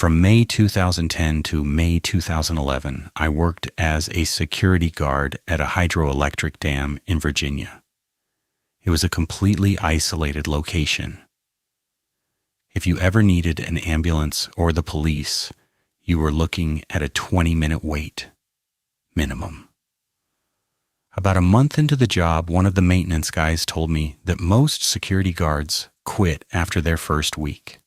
From May 2010 to May 2011, I worked as a security guard at a hydroelectric dam in Virginia. It was a completely isolated location. If you ever needed an ambulance or the police, you were looking at a 20-minute wait, minimum. About a month into the job, one of the maintenance guys told me that most security guards quit after their first week.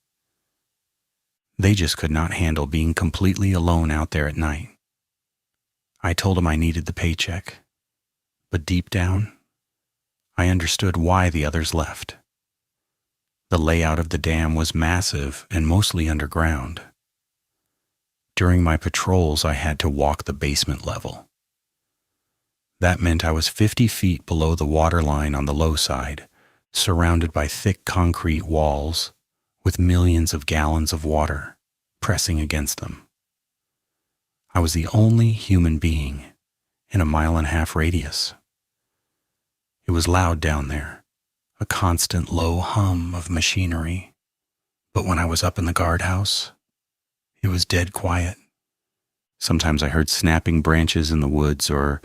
They just could not handle being completely alone out there at night. I told him I needed the paycheck, but deep down, I understood why the others left. The layout of the dam was massive and mostly underground. During my patrols, I had to walk the basement level. That meant I was 50 feet below the water line on the low side, surrounded by thick concrete walls with millions of gallons of water pressing against them. I was the only human being in a 1.5-mile radius. It was loud down there, a constant low hum of machinery. But when I was up in the guardhouse, it was dead quiet. Sometimes I heard snapping branches in the woods or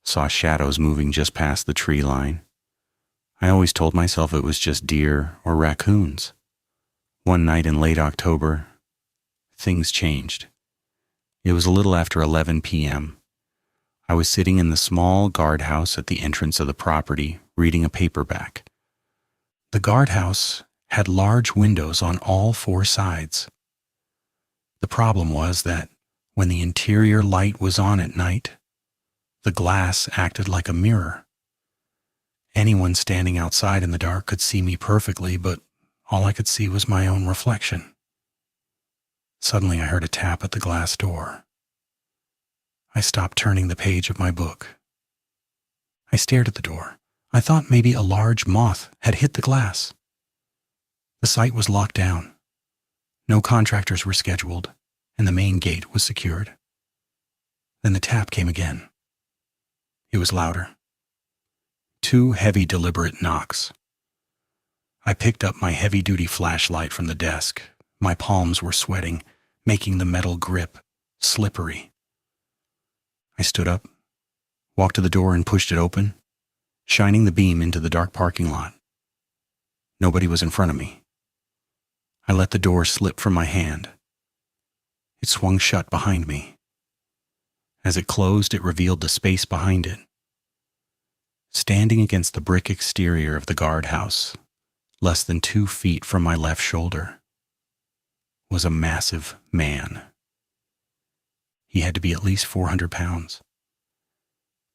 saw shadows moving just past the tree line. I always told myself it was just deer or raccoons. One night in late October, things changed. It was a little after 11 p.m. I was sitting in the small guardhouse at the entrance of the property, reading a paperback. The guardhouse had large windows on all 4 sides. The problem was that when the interior light was on at night, the glass acted like a mirror. Anyone standing outside in the dark could see me perfectly, but all I could see was my own reflection. Suddenly I heard a tap at the glass door. I stopped turning the page of my book. I stared at the door. I thought maybe a large moth had hit the glass. The site was locked down. No contractors were scheduled, and the main gate was secured. Then the tap came again. It was louder. 2 heavy, deliberate knocks. I picked up my heavy-duty flashlight from the desk. My palms were sweating, making the metal grip slippery. I stood up, walked to the door and pushed it open, shining the beam into the dark parking lot. Nobody was in front of me. I let the door slip from my hand. It swung shut behind me. As it closed, it revealed the space behind it. Standing against the brick exterior of the guardhouse, less than 2 feet from my left shoulder, was a massive man. He had to be at least 400 pounds.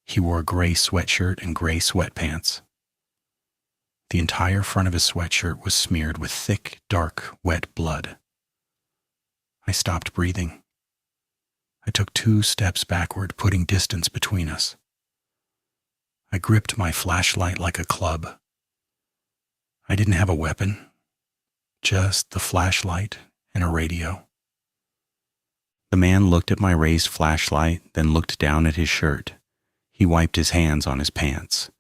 He wore a gray sweatshirt and gray sweatpants. The entire front of his sweatshirt was smeared with thick, dark, wet blood. I stopped breathing. I took 2 steps backward, putting distance between us. I gripped my flashlight like a club. I didn't have a weapon, just the flashlight and a radio. The man looked at my raised flashlight, then looked down at his shirt. He wiped his hands on his pants.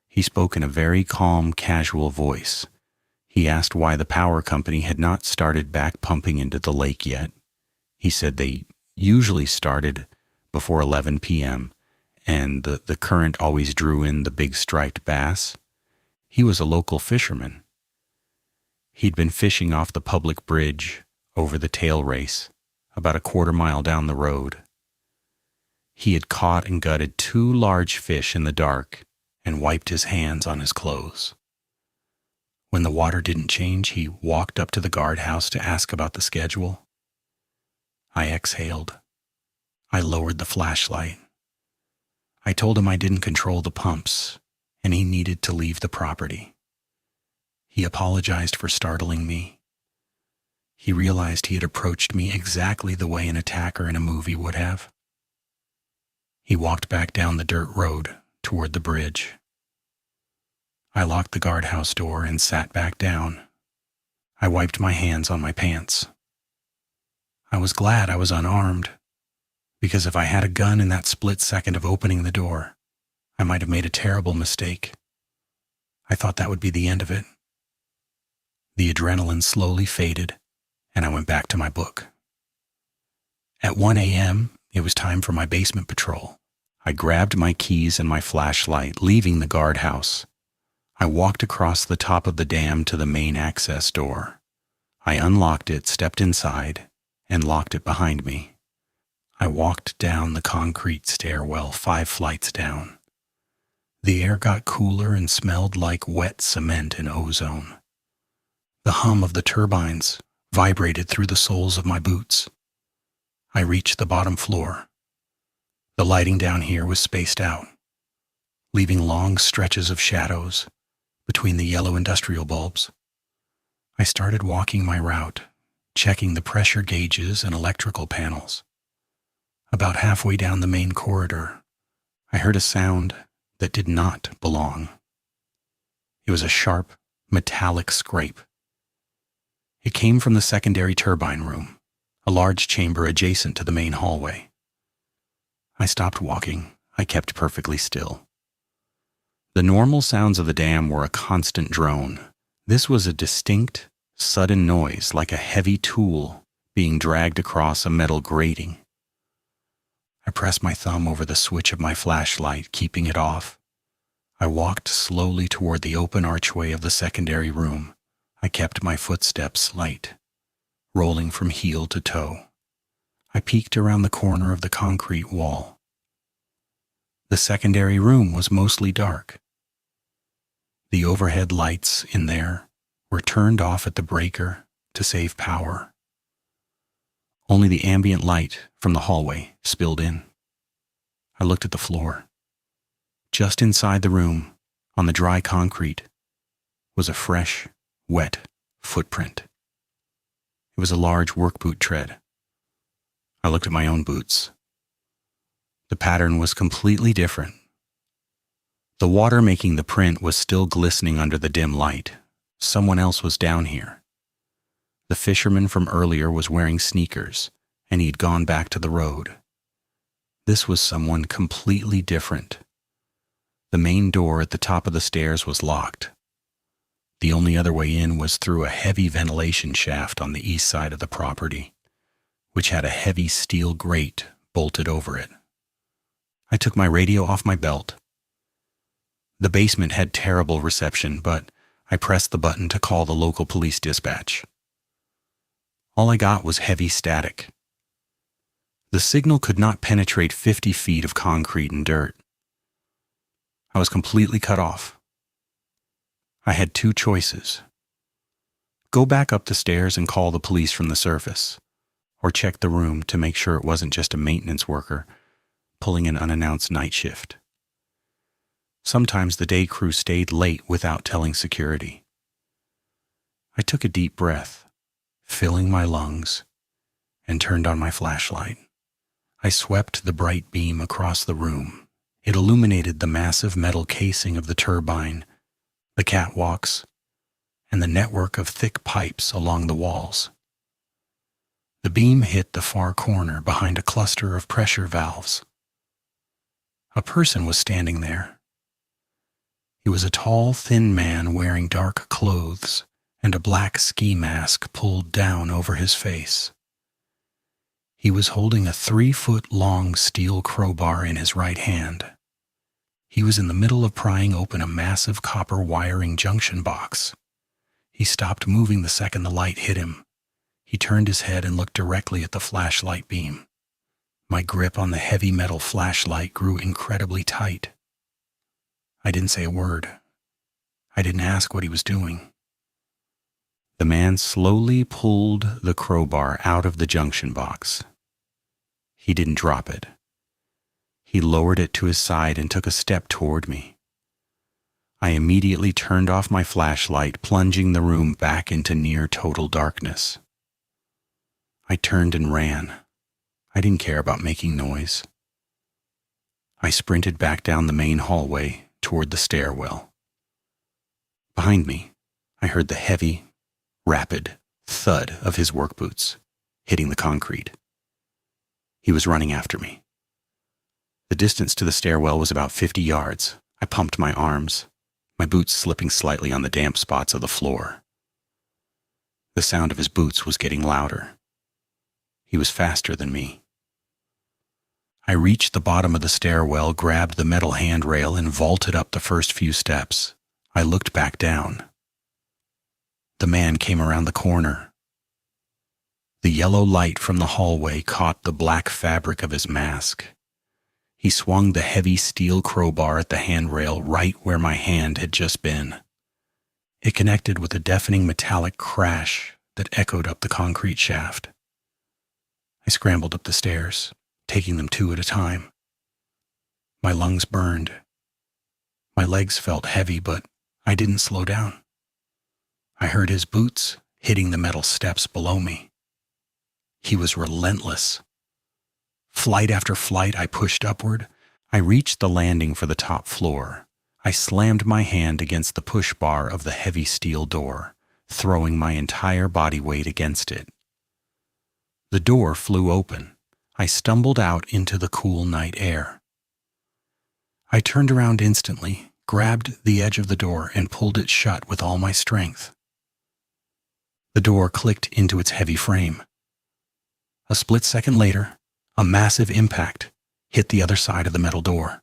He spoke in a very calm, casual voice. He asked why the power company had not started back pumping into the lake yet. He said they usually started before 11 p.m., and the current always drew in the big striped bass. He was a local fisherman. He'd been fishing off the public bridge over the tail race, about a 1/4 mile down the road. He had caught and gutted 2 large fish in the dark and wiped his hands on his clothes. When the water didn't change, he walked up to the guardhouse to ask about the schedule. I exhaled. I lowered the flashlight. I told him I didn't control the pumps, and he needed to leave the property. He apologized for startling me. He realized he had approached me exactly the way an attacker in a movie would have. He walked back down the dirt road toward the bridge. I locked the guardhouse door and sat back down. I wiped my hands on my pants. I was glad I was unarmed, because if I had a gun in that split second of opening the door, I might have made a terrible mistake. I thought that would be the end of it. The adrenaline slowly faded, and I went back to my book. At 1 a.m., it was time for my basement patrol. I grabbed my keys and my flashlight, leaving the guardhouse. I walked across the top of the dam to the main access door. I unlocked it, stepped inside, and locked it behind me. I walked down the concrete stairwell 5 flights down. The air got cooler and smelled like wet cement and ozone. The hum of the turbines vibrated through the soles of my boots. I reached the bottom floor. The lighting down here was spaced out, leaving long stretches of shadows between the yellow industrial bulbs. I started walking my route, checking the pressure gauges and electrical panels. About halfway down the main corridor, I heard a sound that did not belong. It was a sharp, metallic scrape. It came from the secondary turbine room, a large chamber adjacent to the main hallway. I stopped walking. I kept perfectly still. The normal sounds of the dam were a constant drone. This was a distinct, sudden noise, like a heavy tool being dragged across a metal grating. I pressed my thumb over the switch of my flashlight, keeping it off. I walked slowly toward the open archway of the secondary room. I kept my footsteps light, rolling from heel to toe. I peeked around the corner of the concrete wall. The secondary room was mostly dark. The overhead lights in there were turned off at the breaker to save power. Only the ambient light from the hallway spilled in. I looked at the floor. Just inside the room, on the dry concrete, was a fresh, wet footprint. It was a large work boot tread. I looked at my own boots. The pattern was completely different. The water making the print was still glistening under the dim light. Someone else was down here. The fisherman from earlier was wearing sneakers, and he'd gone back to the road. This was someone completely different. The main door at the top of the stairs was locked. The only other way in was through a heavy ventilation shaft on the east side of the property, which had a heavy steel grate bolted over it. I took my radio off my belt. The basement had terrible reception, but I pressed the button to call the local police dispatch. All I got was heavy static. The signal could not penetrate 50 feet of concrete and dirt. I was completely cut off. I had 2 choices. Go back up the stairs and call the police from the surface, or check the room to make sure it wasn't just a maintenance worker pulling an unannounced night shift. Sometimes the day crew stayed late without telling security. I took a deep breath, filling my lungs, and turned on my flashlight. I swept the bright beam across the room. It illuminated the massive metal casing of the turbine, the catwalks, and the network of thick pipes along the walls. The beam hit the far corner behind a cluster of pressure valves. A person was standing there. He was a tall, thin man wearing dark clothes and a black ski mask pulled down over his face. He was holding a 3-foot-long steel crowbar in his right hand. He was in the middle of prying open a massive copper wiring junction box. He stopped moving the second the light hit him. He turned his head and looked directly at the flashlight beam. My grip on the heavy metal flashlight grew incredibly tight. I didn't say a word. I didn't ask what he was doing. The man slowly pulled the crowbar out of the junction box. He didn't drop it. He lowered it to his side and took a step toward me. I immediately turned off my flashlight, plunging the room back into near total darkness. I turned and ran. I didn't care about making noise. I sprinted back down the main hallway toward the stairwell. Behind me, I heard the heavy, rapid thud of his work boots hitting the concrete. He was running after me. The distance to the stairwell was about 50 yards. I pumped my arms, my boots slipping slightly on the damp spots of the floor. The sound of his boots was getting louder. He was faster than me. I reached the bottom of the stairwell, grabbed the metal handrail, and vaulted up the first few steps. I looked back down. The man came around the corner. The yellow light from the hallway caught the black fabric of his mask. He swung the heavy steel crowbar at the handrail right where my hand had just been. It connected with a deafening metallic crash that echoed up the concrete shaft. I scrambled up the stairs, taking them two at a time. My lungs burned. My legs felt heavy, but I didn't slow down. I heard his boots hitting the metal steps below me. He was relentless. Flight after flight, I pushed upward. I reached the landing for the top floor. I slammed my hand against the push bar of the heavy steel door, throwing my entire body weight against it. The door flew open. I stumbled out into the cool night air. I turned around instantly, grabbed the edge of the door, and pulled it shut with all my strength. The door clicked into its heavy frame. A split second later, a massive impact hit the other side of the metal door.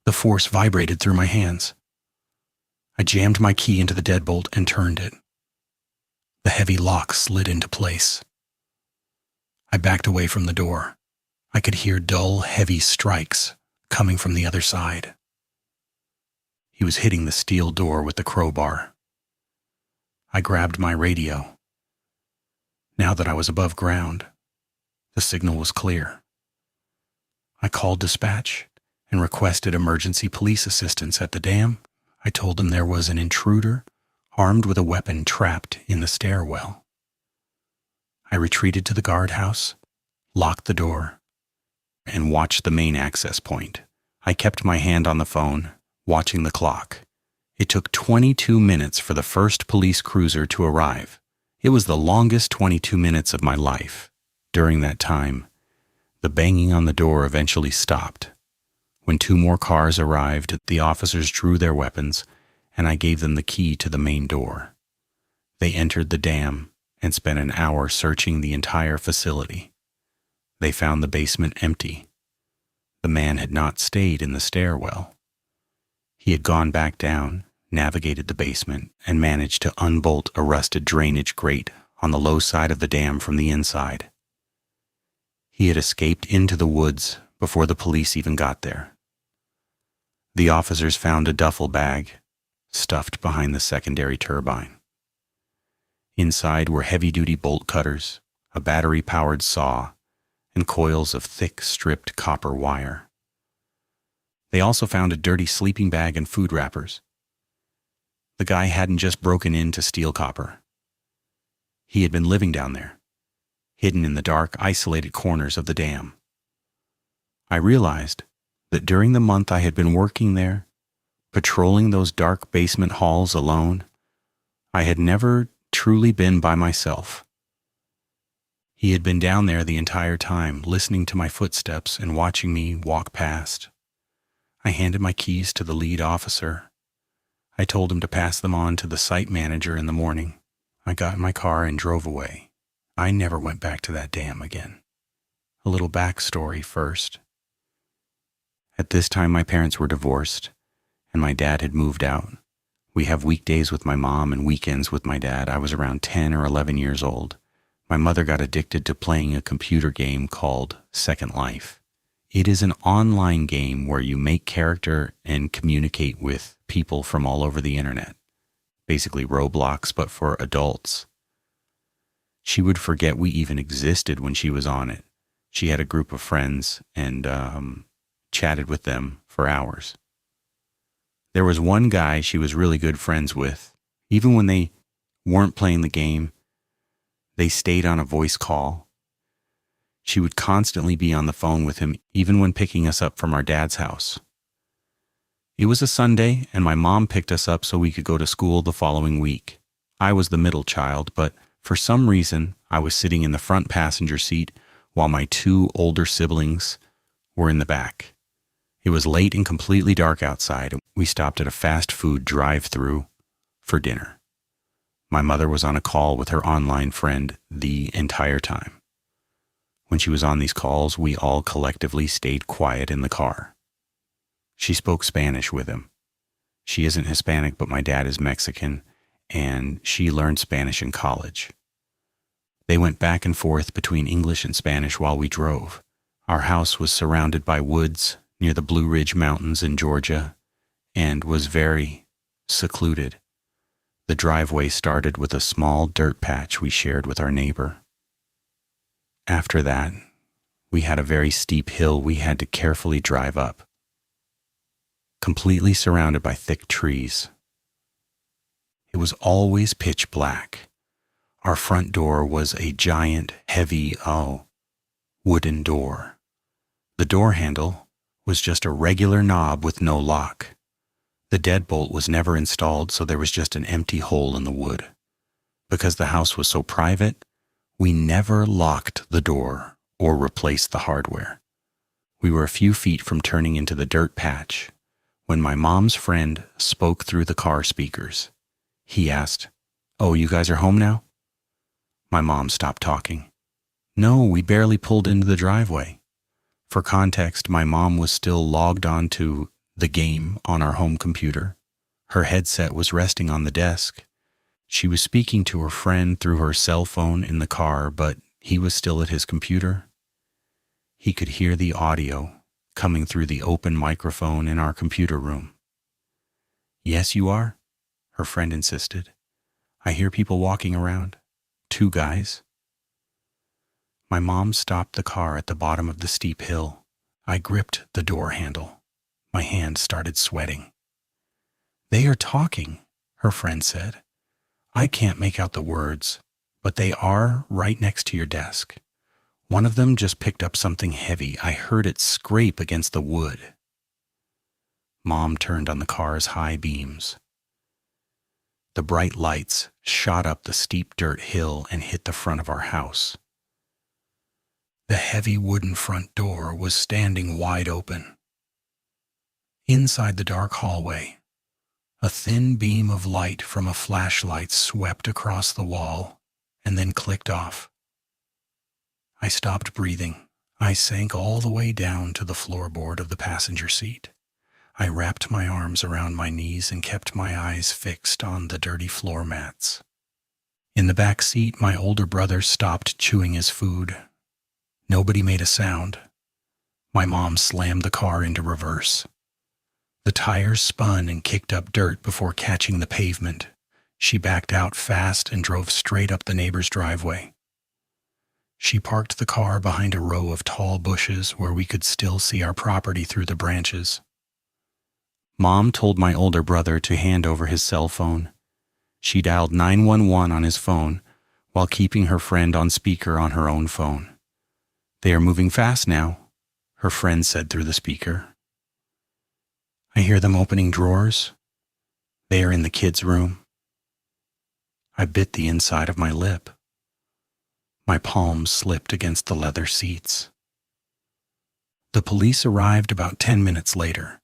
The force vibrated through my hands. I jammed my key into the deadbolt and turned it. The heavy lock slid into place. I backed away from the door. I could hear dull, heavy strikes coming from the other side. He was hitting the steel door with the crowbar. I grabbed my radio. Now that I was above ground, the signal was clear. I called dispatch and requested emergency police assistance at the dam. I told them there was an intruder armed with a weapon trapped in the stairwell. I retreated to the guardhouse, locked the door, and watched the main access point. I kept my hand on the phone, watching the clock. It took 22 minutes for the first police cruiser to arrive. It was the longest 22 minutes of my life. During that time, the banging on the door eventually stopped. When two more cars arrived, the officers drew their weapons, and I gave them the key to the main door. They entered the dam and spent an hour searching the entire facility. They found the basement empty. The man had not stayed in the stairwell. He had gone back down, navigated the basement, and managed to unbolt a rusted drainage grate on the low side of the dam from the inside. He had escaped into the woods before the police even got there. The officers found a duffel bag stuffed behind the secondary turbine. Inside were heavy-duty bolt cutters, a battery-powered saw, and coils of thick, stripped copper wire. They also found a dirty sleeping bag and food wrappers. The guy hadn't just broken in to steal copper. He had been living down there, hidden in the dark, isolated corners of the dam. I realized that during the month I had been working there, patrolling those dark basement halls alone, I had never truly been by myself. He had been down there the entire time, listening to my footsteps and watching me walk past. I handed my keys to the lead officer. I told him to pass them on to the site manager in the morning. I got in my car and drove away. I never went back to that dam again. A little backstory first. At this time, my parents were divorced, and my dad had moved out. We have weekdays with my mom and weekends with my dad. I was around 10 or 11 years old. My mother got addicted to playing a computer game called Second Life. It is an online game where you make character and communicate with people from all over the internet. Basically Roblox, but for adults. She would forget we even existed when she was on it. She had a group of friends and chatted with them for hours. There was one guy she was really good friends with. Even when they weren't playing the game, they stayed on a voice call. She would constantly be on the phone with him, even when picking us up from our dad's house. It was a Sunday, and my mom picked us up so we could go to school the following week. I was the middle child, but for some reason, I was sitting in the front passenger seat while my two older siblings were in the back. It was late and completely dark outside, and we stopped at a fast food drive-thru for dinner. My mother was on a call with her online friend the entire time. When she was on these calls, we all collectively stayed quiet in the car. She spoke Spanish with him. She isn't Hispanic, but my dad is Mexican, and she learned Spanish in college. They went back and forth between English and Spanish while we drove. Our house was surrounded by woods near the Blue Ridge Mountains in Georgia and was very secluded. The driveway started with a small dirt patch we shared with our neighbor. After that, we had a very steep hill we had to carefully drive up, completely surrounded by thick trees. It was always pitch black. Our front door was a giant, heavy, wooden door. The door handle was just a regular knob with no lock. The deadbolt was never installed, so there was just an empty hole in the wood. Because the house was so private, we never locked the door or replaced the hardware. We were a few feet from turning into the dirt patch when my mom's friend spoke through the car speakers. He asked, "Oh, you guys are home now?" My mom stopped talking. "No, we barely pulled into the driveway." For context, my mom was still logged on to the game on our home computer. Her headset was resting on the desk. She was speaking to her friend through her cell phone in the car, but he was still at his computer. He could hear the audio coming through the open microphone in our computer room. "Yes, you are," her friend insisted. "I hear people walking around. 2 guys." My mom stopped the car at the bottom of the steep hill. I gripped the door handle. My hand started sweating. "They are talking," her friend said. "I can't make out the words, but they are right next to your desk. One of them just picked up something heavy. I heard it scrape against the wood." Mom turned on the car's high beams. The bright lights shot up the steep dirt hill and hit the front of our house. The heavy wooden front door was standing wide open. Inside the dark hallway, a thin beam of light from a flashlight swept across the wall and then clicked off. I stopped breathing. I sank all the way down to the floorboard of the passenger seat. I wrapped my arms around my knees and kept my eyes fixed on the dirty floor mats. In the back seat, my older brother stopped chewing his food. Nobody made a sound. My mom slammed the car into reverse. The tires spun and kicked up dirt before catching the pavement. She backed out fast and drove straight up the neighbor's driveway. She parked the car behind a row of tall bushes where we could still see our property through the branches. Mom told my older brother to hand over his cell phone. She dialed 911 on his phone while keeping her friend on speaker on her own phone. "They are moving fast now," her friend said through the speaker. "I hear them opening drawers. They are in the kids' room." I bit the inside of my lip. My palms slipped against the leather seats. The police arrived about 10 minutes later.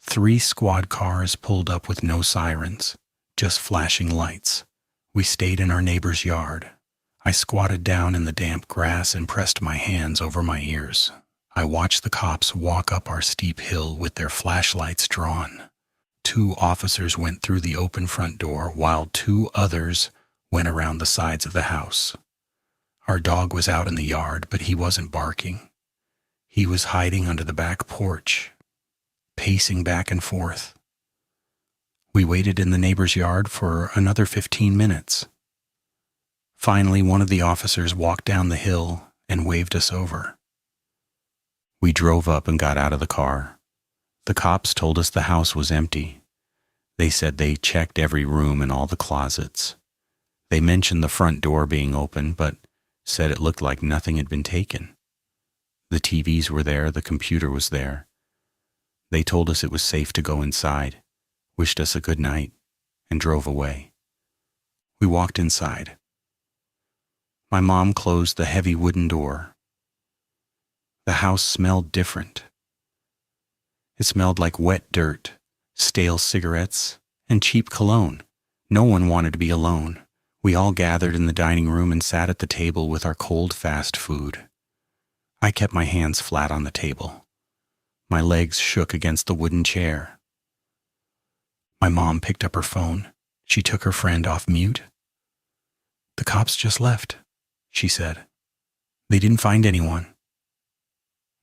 3 squad cars pulled up with no sirens, just flashing lights. We stayed in our neighbor's yard. I squatted down in the damp grass and pressed my hands over my ears. I watched the cops walk up our steep hill with their flashlights drawn. 2 officers went through the open front door while 2 others went around the sides of the house. Our dog was out in the yard, but he wasn't barking. He was hiding under the back porch, pacing back and forth. We waited in the neighbor's yard for another 15 minutes. Finally, one of the officers walked down the hill and waved us over. We drove up and got out of the car. The cops told us the house was empty. They said they checked every room and all the closets. They mentioned the front door being open, but said it looked like nothing had been taken. The TVs were there, the computer was there. They told us it was safe to go inside, wished us a good night, and drove away. We walked inside. My mom closed the heavy wooden door. The house smelled different. It smelled like wet dirt, stale cigarettes, and cheap cologne. No one wanted to be alone. We all gathered in the dining room and sat at the table with our cold, fast food. I kept my hands flat on the table. My legs shook against the wooden chair. My mom picked up her phone. She took her friend off mute. "The cops just left," she said. "They didn't find anyone."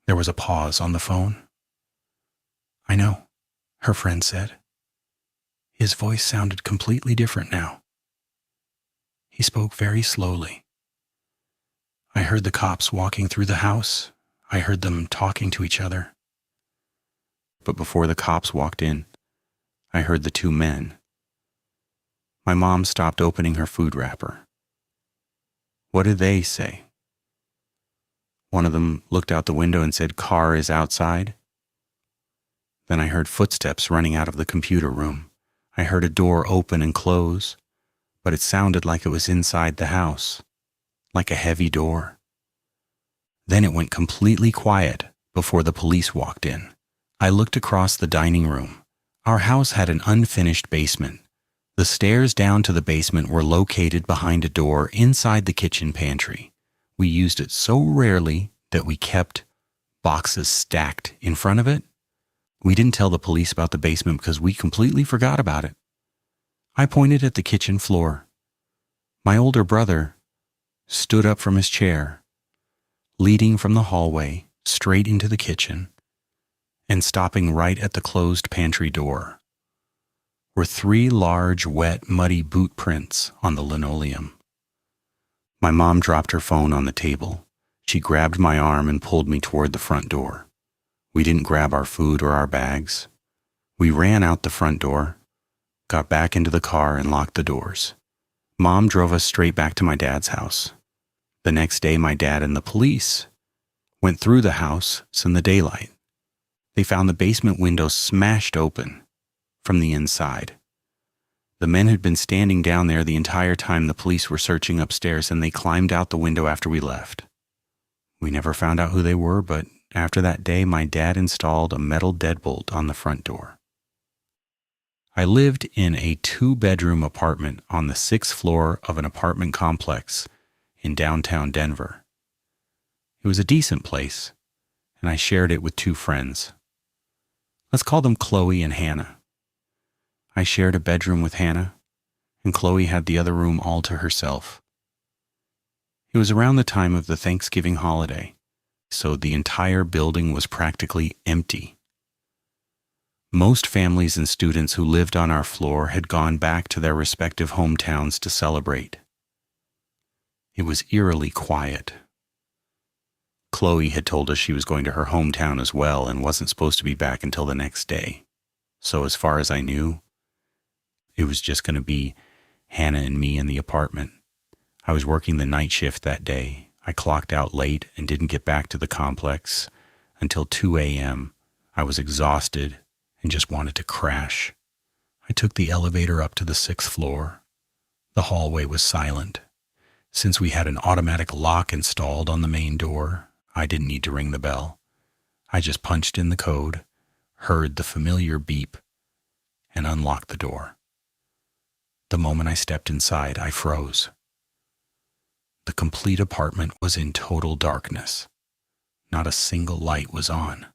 There was a pause on the phone. "I know," her friend said. His voice sounded completely different now. He spoke very slowly. "I heard the cops walking through the house. I heard them talking to each other. But before the cops walked in, I heard the two men." My mom stopped opening her food wrapper. "What did they say?" "One of them looked out the window and said, 'Car is outside.' Then I heard footsteps running out of the computer room. I heard a door open and close, but it sounded like it was inside the house, like a heavy door. Then it went completely quiet before the police walked in. I looked across the dining room. Our house had an unfinished basement. The stairs down to the basement were located behind a door inside the kitchen pantry. We used it so rarely that we kept boxes stacked in front of it. We didn't tell the police about the basement because we completely forgot about it. I pointed at the kitchen floor. My older brother stood up from his chair, leading from the hallway straight into the kitchen, and stopping right at the closed pantry door were 3 large, wet, muddy boot prints on the linoleum. My mom dropped her phone on the table. She grabbed my arm and pulled me toward the front door. We didn't grab our food or our bags. We ran out the front door, got back into the car, and locked the doors. Mom drove us straight back to my dad's house. The next day, my dad and the police went through the house in the daylight. They found the basement window smashed open from the inside. The men had been standing down there the entire time the police were searching upstairs, and they climbed out the window after we left. We never found out who they were, but after that day, my dad installed a metal deadbolt on the front door. I lived in a 2-bedroom apartment on the 6th floor of an apartment complex in downtown Denver. It was a decent place, and I shared it with 2 friends. Let's call them Chloe and Hannah. I shared a bedroom with Hannah, and Chloe had the other room all to herself. It was around the time of the Thanksgiving holiday, so the entire building was practically empty. Most families and students who lived on our floor had gone back to their respective hometowns to celebrate. It was eerily quiet. Chloe had told us she was going to her hometown as well and wasn't supposed to be back until the next day. So as far as I knew, it was just going to be Hannah and me in the apartment. I was working the night shift that day. I clocked out late and didn't get back to the complex until 2 a.m. I was exhausted and just wanted to crash. I took the elevator up to the 6th floor. The hallway was silent. Since we had an automatic lock installed on the main door, I didn't need to ring the bell. I just punched in the code, heard the familiar beep, and unlocked the door. The moment I stepped inside, I froze. The complete apartment was in total darkness. Not a single light was on.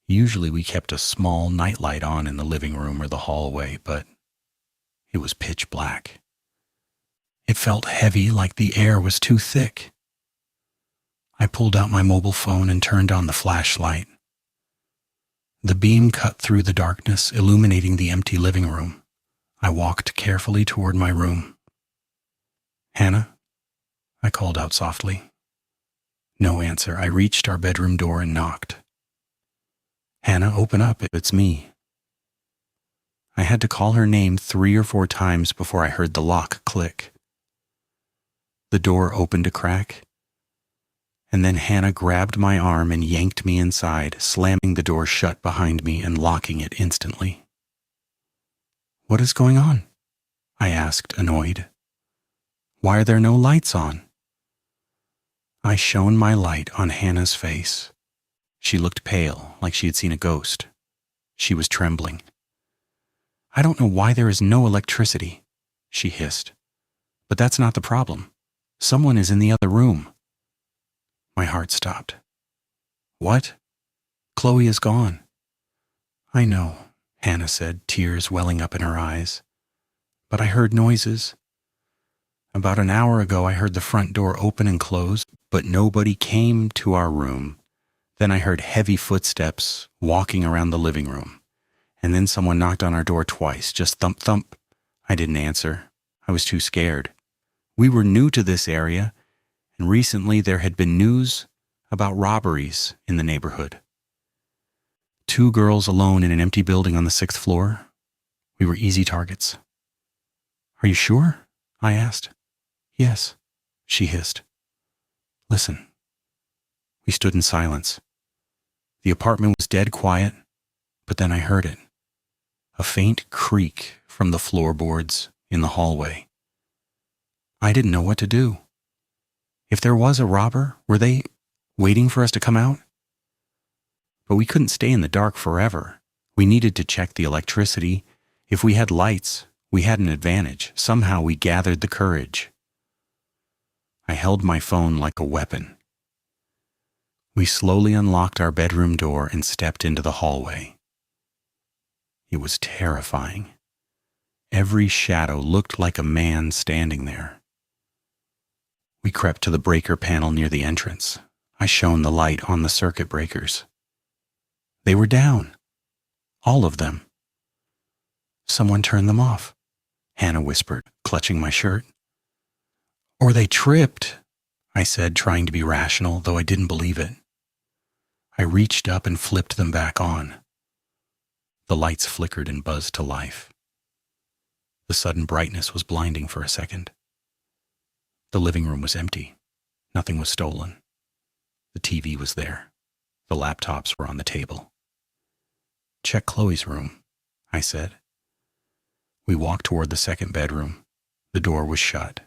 Usually we kept a small nightlight on in the living room or the hallway, but it was pitch black. It felt heavy, like the air was too thick. I pulled out my mobile phone and turned on the flashlight. The beam cut through the darkness, illuminating the empty living room. I walked carefully toward my room. "Hannah?" I called out softly. No answer. I reached our bedroom door and knocked. "Hannah, open up. It's me." I had to call her name 3 or 4 times before I heard the lock click. The door opened a crack, and then Hannah grabbed my arm and yanked me inside, slamming the door shut behind me and locking it instantly. "What is going on?" I asked, annoyed. "Why are there no lights on?" I shone my light on Hannah's face. She looked pale, like she had seen a ghost. She was trembling. "I don't know why there is no electricity," she hissed. "But that's not the problem. Someone is in the other room." My heart stopped. What? Chloe is gone. I know, Hannah said, tears welling up in her eyes. But I heard noises. About an hour ago, I heard the front door open and close, but nobody came to our room. Then I heard heavy footsteps walking around the living room. And then someone knocked on our door twice, just thump, thump. I didn't answer. I was too scared. We were new to this area, and recently there had been news about robberies in the neighborhood. 2 girls alone in an empty building on the 6th floor. We were easy targets. Are you sure? I asked. Yes, she hissed. Listen. We stood in silence. The apartment was dead quiet, but then I heard it. A faint creak from the floorboards in the hallway. I didn't know what to do. If there was a robber, were they waiting for us to come out? But we couldn't stay in the dark forever. We needed to check the electricity. If we had lights, we had an advantage. Somehow we gathered the courage. I held my phone like a weapon. We slowly unlocked our bedroom door and stepped into the hallway. It was terrifying. Every shadow looked like a man standing there. We crept to the breaker panel near the entrance. I shone the light on the circuit breakers. They were down. All of them. Someone turned them off, Hannah whispered, clutching my shirt. Or they tripped, I said, trying to be rational, though I didn't believe it. I reached up and flipped them back on. The lights flickered and buzzed to life. The sudden brightness was blinding for a second. The living room was empty. Nothing was stolen. The TV was there. The laptops were on the table. Check Chloe's room, I said. We walked toward the second bedroom. The door was shut.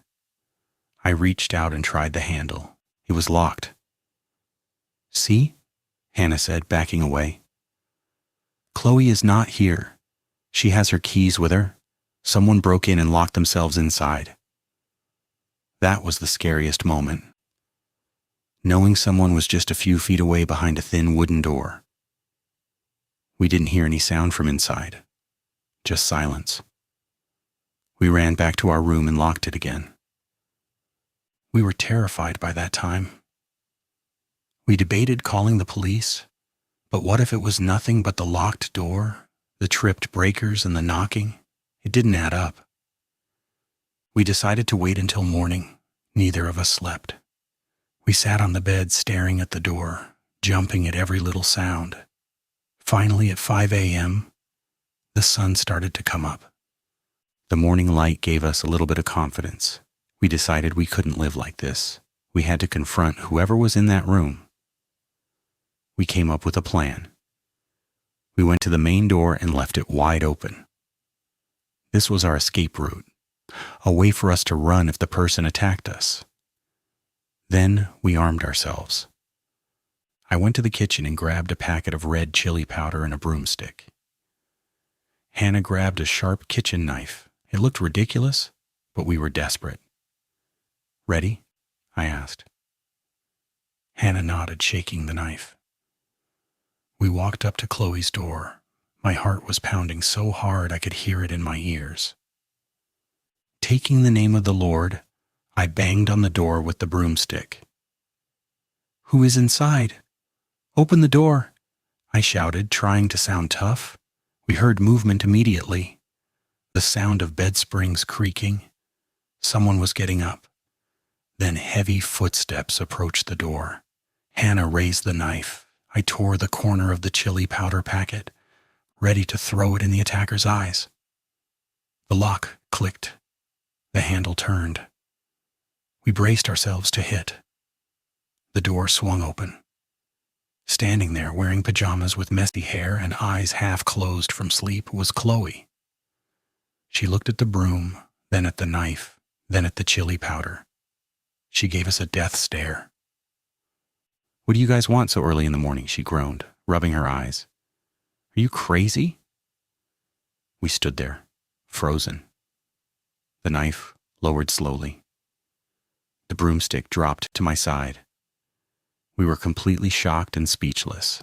I reached out and tried the handle. It was locked. See? Hannah said, backing away. Chloe is not here. She has her keys with her. Someone broke in and locked themselves inside. That was the scariest moment. Knowing someone was just a few feet away behind a thin wooden door. We didn't hear any sound from inside. Just silence. We ran back to our room and locked it again. We were terrified by that time. We debated calling the police, but what if it was nothing but the locked door, the tripped breakers, and the knocking? It didn't add up. We decided to wait until morning. Neither of us slept. We sat on the bed staring at the door, jumping at every little sound. Finally, at 5 a.m., the sun started to come up. The morning light gave us a little bit of confidence. We decided we couldn't live like this. We had to confront whoever was in that room. We came up with a plan. We went to the main door and left it wide open. This was our escape route, a way for us to run if the person attacked us. Then we armed ourselves. I went to the kitchen and grabbed a packet of red chili powder and a broomstick. Hannah grabbed a sharp kitchen knife. It looked ridiculous, but we were desperate. Ready? I asked. Hannah nodded, shaking the knife. We walked up to Chloe's door. My heart was pounding so hard I could hear it in my ears. Taking the name of the Lord, I banged on the door with the broomstick. Who is inside? Open the door, I shouted, trying to sound tough. We heard movement immediately. The sound of bed springs creaking. Someone was getting up. Then heavy footsteps approached the door. Hannah raised the knife. I tore the corner of the chili powder packet, ready to throw it in the attacker's eyes. The lock clicked. The handle turned. We braced ourselves to hit. The door swung open. Standing there, wearing pajamas with messy hair and eyes half closed from sleep, was Chloe. She looked at the broom, then at the knife, then at the chili powder. She gave us a death stare. What do you guys want so early in the morning? She groaned, rubbing her eyes. Are you crazy? We stood there, frozen. The knife lowered slowly. The broomstick dropped to my side. We were completely shocked and speechless.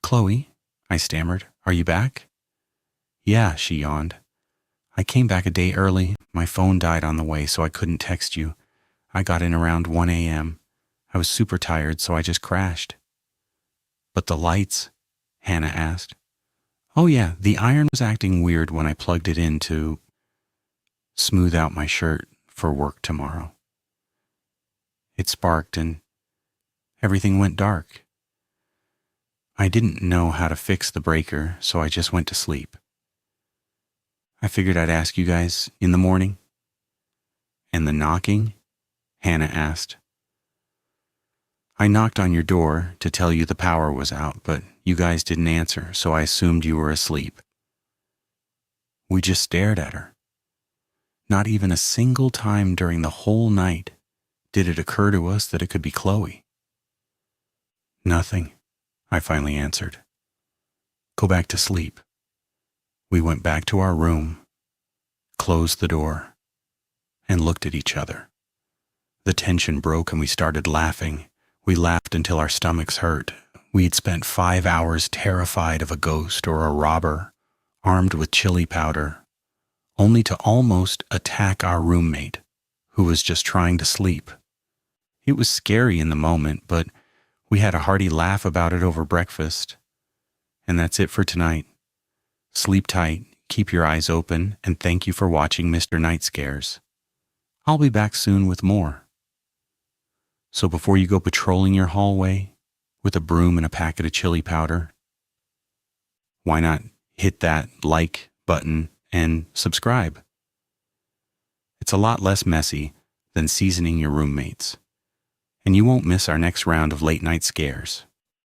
"Chloe," I stammered, "are you back?" "Yeah," she yawned. "I came back a day early. My phone died on the way, so I couldn't text you. I got in around 1 a.m. I was super tired, so I just crashed." "But the lights?" Hannah asked. "Oh yeah, the iron was acting weird when I plugged it in to smooth out my shirt for work tomorrow. It sparked and everything went dark. I didn't know how to fix the breaker, so I just went to sleep. I figured I'd ask you guys in the morning." "And the knocking?" Hannah asked. "I knocked on your door to tell you the power was out, but you guys didn't answer, so I assumed you were asleep." We just stared at her. Not even a single time during the whole night did it occur to us that it could be Chloe. "Nothing," I finally answered. "Go back to sleep." We went back to our room, closed the door, and looked at each other. The tension broke and we started laughing. We laughed until our stomachs hurt. We had spent 5 hours terrified of a ghost or a robber, armed with chili powder, only to almost attack our roommate, who was just trying to sleep. It was scary in the moment, but we had a hearty laugh about it over breakfast. And that's it for tonight. Sleep tight, keep your eyes open, and thank you for watching Mr. Night Scares. I'll be back soon with more. So before you go patrolling your hallway with a broom and a packet of chili powder, why not hit that like button and subscribe? It's a lot less messy than seasoning your roommates, and you won't miss our next round of late night scares.